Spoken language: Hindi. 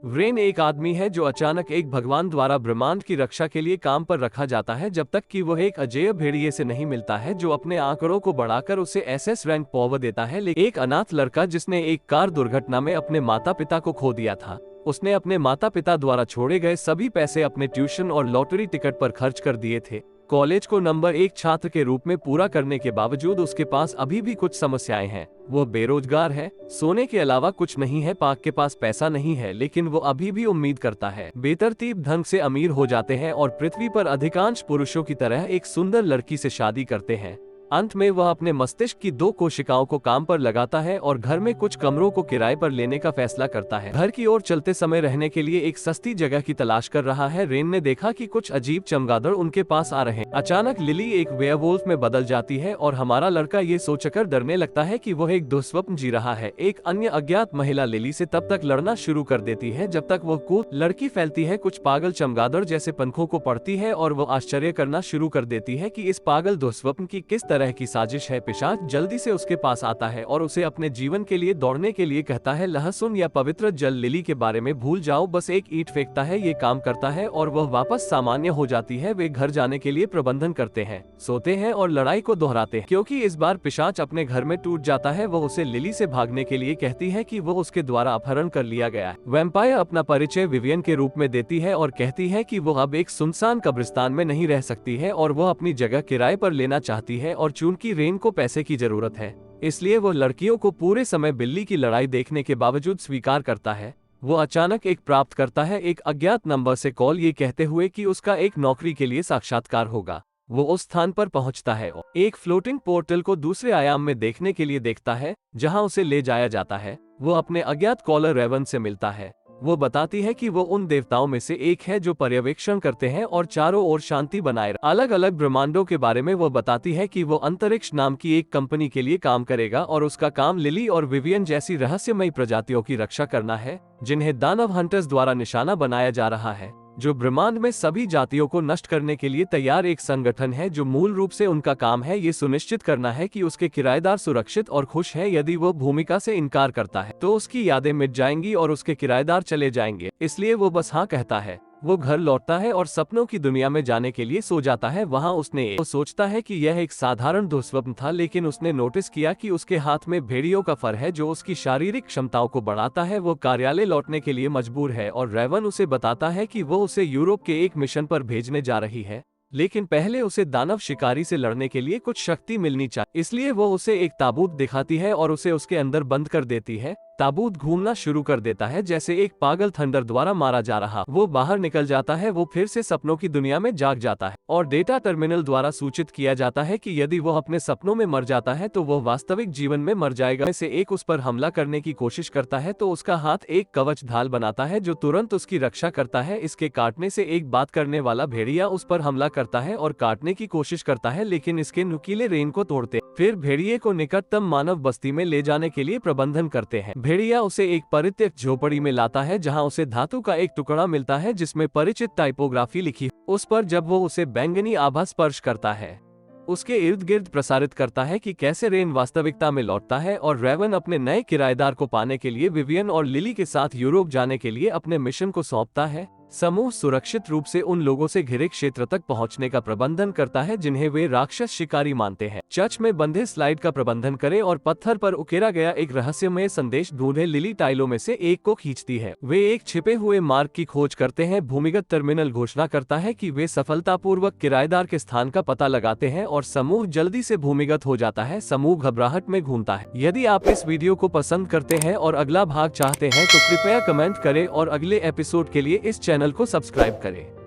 व्रेन एक आदमी है जो अचानक एक भगवान द्वारा ब्रह्मांड की रक्षा के लिए काम पर रखा जाता है जब तक कि वह एक अजेय भेड़िए से नहीं मिलता है जो अपने आंकड़ों को बढ़ाकर उसे एसएस रैंक पावर देता है। लेकिन एक अनाथ लड़का जिसने एक कार दुर्घटना में अपने माता पिता को खो दिया था, उसने अपने माता पिता द्वारा छोड़े गए सभी पैसे अपने ट्यूशन और लॉटरी टिकट पर खर्च कर दिए थे। कॉलेज को नंबर 1 छात्र के रूप में पूरा करने के बावजूद उसके पास अभी भी कुछ समस्याएं हैं। वो बेरोजगार है, सोने के अलावा कुछ नहीं है, पाक के पास पैसा नहीं है, लेकिन वो अभी भी उम्मीद करता है बेतरतीब ढंग से अमीर हो जाते हैं और पृथ्वी पर अधिकांश पुरुषों की तरह एक सुंदर लड़की से शादी करते हैं। अंत में वह अपने मस्तिष्क की 2 कोशिकाओं को काम पर लगाता है और घर में कुछ कमरों को किराए पर लेने का फैसला करता है। घर की ओर चलते समय रहने के लिए एक सस्ती जगह की तलाश कर रहा है। रेन ने देखा कि कुछ अजीब चमगादड़ उनके पास आ रहे हैं। अचानक लिली एक वेयरवुल्फ में बदल जाती है और हमारा लड़का ये सोचकर डरने लगता है कि वह एक दुस्वप्न जी रहा है। एक अन्य अज्ञात महिला लिली से तब तक लड़ना शुरू कर देती है जब तक वह कूद लड़की फैलती है, कुछ पागल चमगादड़ जैसे पंखों को पड़ती है और वो आश्चर्य करना शुरू कर देती है कि इस पागल दुस्वप्न की किस तरह की साजिश है। पिशाच जल्दी से उसके पास आता है और उसे अपने जीवन के लिए दौड़ने के लिए कहता है। लहसुन या पवित्र जल लिली के बारे में भूल जाओ, बस एक ईंट फेंकता है, ये काम करता है और वह वापस सामान्य हो जाती है। वे घर जाने के लिए प्रबंधन करते हैं, सोते हैं और लड़ाई को दोहराते हैं। क्योंकि इस बार पिशाच अपने घर में टूट जाता है, वह उसे लिली से भागने के लिए कहती है कि वह उसके द्वारा अपहरण कर लिया गया है। वैम्पायर अपना परिचय विवियन के रूप में देती है और कहती है कि वह अब एक सुनसान कब्रिस्तान में नहीं रह सकती है और वह अपनी जगह किराए पर लेना चाहती है। और चूंकि रेन को पैसे की जरूरत है, इसलिए वो लड़कियों को पूरे समय बिल्ली की लड़ाई देखने के बावजूद स्वीकार करता है। वो अचानक एक प्राप्त करता है एक अज्ञात नंबर से कॉल, ये कहते हुए कि उसका एक नौकरी के लिए साक्षात्कार होगा। वो उस स्थान पर पहुंचता है और एक फ्लोटिंग पोर्टल को दूसरे आयाम में देखने के लिए देखता है जहां उसे ले जाया जाता है। वो अपने अज्ञात कॉलर रेवन से मिलता है। वो बताती है कि वो उन देवताओं में से एक है जो पर्यवेक्षण करते हैं और चारों ओर शांति बनाए। अलग अलग ब्रह्मांडों के बारे में वो बताती है कि वो अंतरिक्ष नाम की एक कंपनी के लिए काम करेगा और उसका काम लिली और विवियन जैसी रहस्यमयी प्रजातियों की रक्षा करना है जिन्हें दानव हंटर्स द्वारा निशाना बनाया जा रहा है, जो ब्रह्मांड में सभी जातियों को नष्ट करने के लिए तैयार एक संगठन है जो मूल रूप से उनका काम है ये सुनिश्चित करना है कि उसके किराएदार सुरक्षित और खुश हैं। यदि वो भूमिका से इनकार करता है तो उसकी यादें मिट जाएंगी और उसके किराएदार चले जाएंगे, इसलिए वो बस हाँ कहता है। वो घर लौटता है और सपनों की दुनिया में जाने के लिए सो जाता है। वहाँ वो सोचता है कि यह एक साधारण दुस्वप्न था, लेकिन उसने नोटिस किया कि उसके हाथ में भेड़ियों का फर है जो उसकी शारीरिक क्षमताओं को बढ़ाता है। वो कार्यालय लौटने के लिए मजबूर है और रेवन उसे बताता है कि वो उसे यूरोप के एक मिशन पर भेजने जा रही है, लेकिन पहले उसे दानव शिकारी से लड़ने के लिए कुछ शक्ति मिलनी चाहिए। इसलिए वो उसे एक ताबूत दिखाती है और उसे उसके अंदर बंद कर देती है। ताबूत घूमना शुरू कर देता है जैसे एक पागल थंडर द्वारा मारा जा रहा। वो बाहर निकल जाता है। वो फिर से सपनों की दुनिया में जाग जाता है और डेटा टर्मिनल द्वारा सूचित किया जाता है कि यदि वह अपने सपनों में मर जाता है तो वह वास्तविक जीवन में मर जाएगा। में से एक उस पर हमला करने की कोशिश करता है तो उसका हाथ एक कवच ढाल बनाता है जो तुरंत उसकी रक्षा करता है। इसके काटने से एक बात करने वाला भेड़िया उस पर हमला करता है और काटने की कोशिश करता है, लेकिन इसके नुकीले रेन को तोड़ते फिर भेड़िए को निकटतम मानव बस्ती में ले जाने के लिए प्रबंधन करते हैं। भेड़िया उसे एक परित्यक्त झोपड़ी में लाता है जहां उसे धातु का एक टुकड़ा मिलता है जिसमें परिचित टाइपोग्राफी लिखी। उस पर जब वो उसे बैंगनी आभा स्पर्श करता है, उसके इर्द गिर्द प्रसारित करता है कि कैसे रेन वास्तविकता में लौटता है और रेवन अपने नए किराएदार को पाने के लिए विवियन और लिली के साथ यूरोप जाने के लिए अपने मिशन को सौंपता है। समूह सुरक्षित रूप से उन लोगों से घिरे क्षेत्र तक पहुंचने का प्रबंधन करता है जिन्हें वे राक्षस शिकारी मानते हैं। चर्च में बंधे स्लाइड का प्रबंधन करे और पत्थर पर उकेरा गया एक रहस्यमय संदेश ढूंढे। लिली टाइलों में से एक को खींचती है। वे एक छिपे हुए मार्ग की खोज करते हैं। भूमिगत टर्मिनल घोषणा करता है कि वे सफलतापूर्वक किराएदार के स्थान का पता लगाते हैं और समूह जल्दी से भूमिगत हो जाता है। समूह घबराहट में घूमता है। यदि आप इस वीडियो को पसंद करते हैं और अगला भाग चाहते हैं तो कृपया कमेंट करें और अगले एपिसोड के लिए इस चैनल को सब्सक्राइब करें।